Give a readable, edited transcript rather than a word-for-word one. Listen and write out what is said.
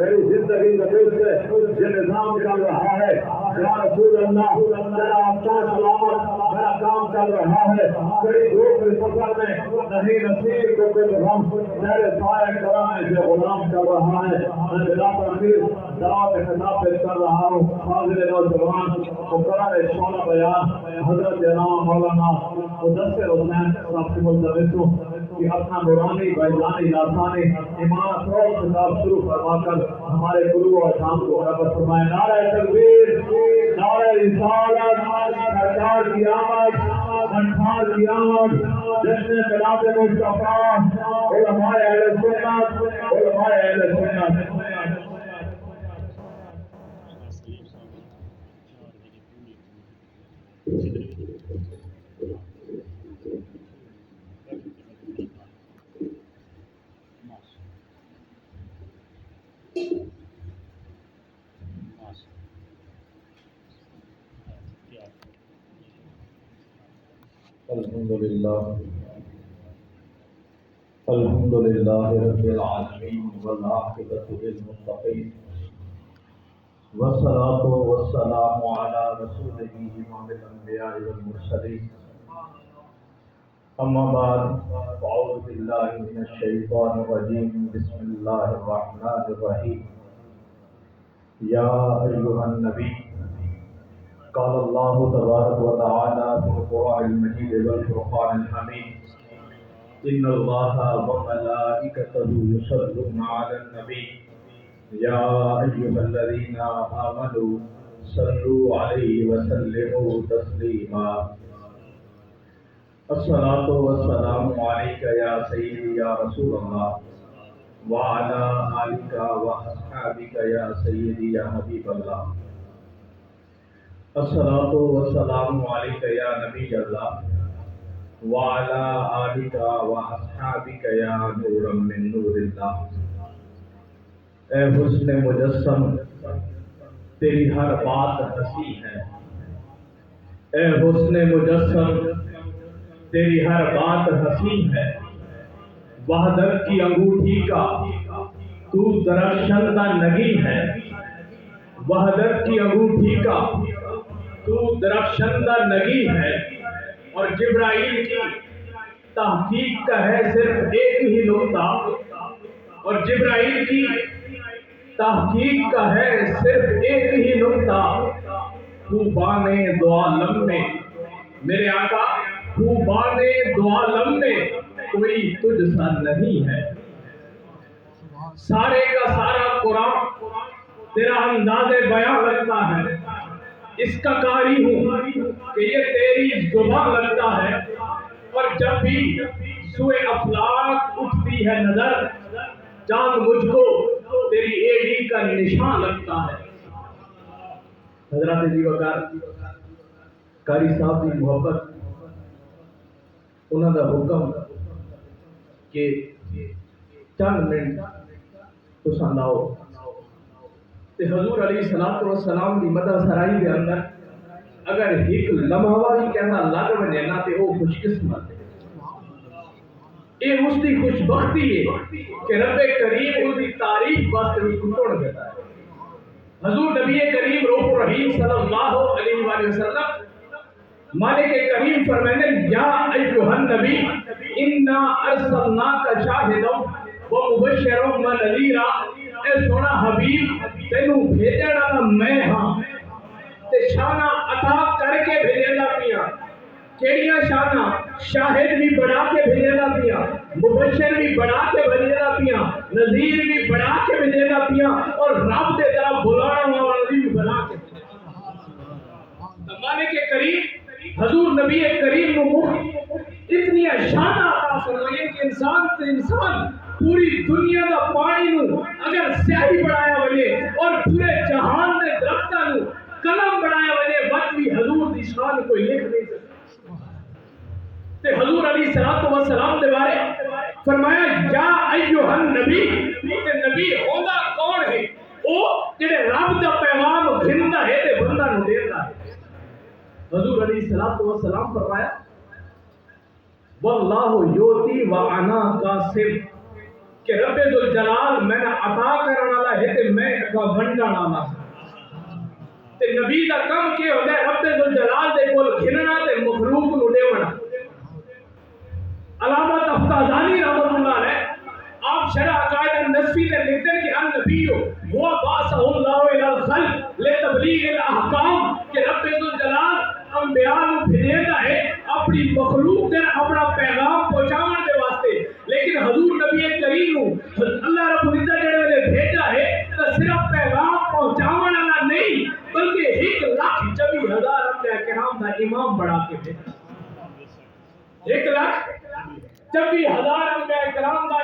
میری زندگی کا دل سے یہ نظام چل رہا ہے یا رسول اللہ میرا اپنا سلامت میرا کام چل رہا ہے کئی دور کے سفر میں نہیں نصیب کو کچھ غم میرے سائے کرم سے غلام چل رہا ہے میں بلا تاخیر دعوت خطاب پیش کر رہا ہوں حاضر نوجوان مقرر شعلہ بیان حضرت علامہ مولانا مدثر حسین صاحب سے ملتمس ہوں کہ اپنا نورانی بیضانی لاسانی ایمان افروز خطاب شروع فرما کر ہمارے گرو اور شام کو برابر فرمائے نعرہ تکبیر نعرہ رسالت سرکار کی آمد انٹھار کی آمد جشن خلاف مصطفیٰ علماء اہل سنت علماء اہل سنت الحمدللہ رب العالمین والعاقبۃ للمتقین والصلاۃ والسلام علی رسولہ امام الانبیاء والمرسلین اما بعد فاعوذ باللہ من الشیطان الرجیم بسم اللہ الرحمن الرحیم یا ایھا النبی قال اللہ تبارک و تعالی فی القرآن المجید والفرقان الحمید ان اللہ وملائکتہ یصلون علی النبی یا ایھا الذین آمنوا صلوا علیہ وسلموا تسلیما الصلاۃ والسلام علیک یا سیدی یا رسول اللہ وعلی آلک واصحابک یا سیدی یا حبیب اللہ الصلاۃ والسلام علیک یا نبی اللہ وعلی آلک واصحابک یا نورا من نور اللہ۔ اے حسن مجسم تیری ہر بات ہنسی ہے، اے حسن مجسم تیری ہر بات ہنسی ہے، وحدت کی انگوٹھی کا تو درخشندہ نگی ہے، وحدت کی انگوٹھی کا تو درخشندہ نگی ہے، اور جبرائیل کی تحقیق کا ہے صرف ایک ہی نقطہ، اور جبرائیل کی تحقیق کا ہے صرف ایک ہی نقطہ، طوفان دو عالم میں میرے آقا طوفان دو عالم میں کوئی تجھ سا نہیں ہے۔ سارے کا سارا قرآن تیرا انداز بیان لگتا ہے، اس کا قاری ہوں کہ یہ تیری زبان لگتا ہے، اور جب بھی سوئے افلاک اٹھتی ہے نظر چاند مجھ کو تیری ایڑی کا نشان لگتا ہے۔ حضرات جی وقار قاری صاحب کی محبت انہوں کا حکم کہ چند منٹ تساں لاؤ تے حضور علیہ السلام کی مدح سرائی کے اندر اگر ایک لمحہ بھی کہنا لگ وجے نا تے وہ خوش قسمت ہے، یہ اس کی خوش بختی ہے کہ رب کریم اس کی تعریف واسطے بھی کٹوڑ دیتا ہے۔ حضور نبی کریم روح رحیم صلی اللہ علیہ وآلہ وسلم مالک کریم فرمانے یا ایھا النبی انا ارسلناک شاہدا ومبشرا ونذیرا، اے سونا حبیب تینوں بھیجنا میں ہاں تے شانہ عطا کر کے بھیجنا پیا، کیڑیاں شانہ شاہد بھی بڑھا کے بھیجنا پیا، مبشر بھی بڑھا کے بھیجنا پیا، نذیر بھی بڑھا کے بھیجنا پیا، اور رب دے طرف بلانا والا بھی بنا کے زمانے کے قریب حضور نبی کریم کو اتنی شانہ عطا فرمائی کہ انسان پوری دنیا کا پانی نو اگر سیاہی بنایا وجے اور پورے جہان دے درختاں نو قلم بنایا وجے وقت بھی حضور دی شان کوئی لکھ نہیں سکتا۔ تے حضور علیہ السلام دے بارے فرمایا یا ایھا النبی، تے نبی ہوندا کون ہے؟ او جڑے رب دا پیغام گھندا ہے تے بندہ نو دیندا ہے۔ حضور علیہ السلام فرمایا واللہ یوتی وانا قاسم، کہ رب ذوالجلال میں نے عطا کرنے والا ہے تے میں اگا ونڈن والا تے نبی دا کم کی ہوندا ہے رب ذوالجلال دے کول گھننا تے مخلوق نو دیونا. علامہ تفتازانی رحمۃ اللہ علیہ آپ شرح عقائد النصفی تے لکھتے ہیں کہ النبی ہوا بعثہ اللہ الی الخلق لتبلیغ الاحکام کہ رب ذوالجلال انبیاء نو بھیجدا ہے اپنی مخلوق تے اپنا پیغام پہنچاون دے واسطے. لیکن حضور نبی کریم نو اللہ رب العزت جڑے ویلے بھیجا ہے تے صرف پیغام پہنچاون والا نہیں بلکہ 1,24,000 انبیاء کرام دا امام بنا کے بھیجا. 1,24,000 انبیاء کرام دا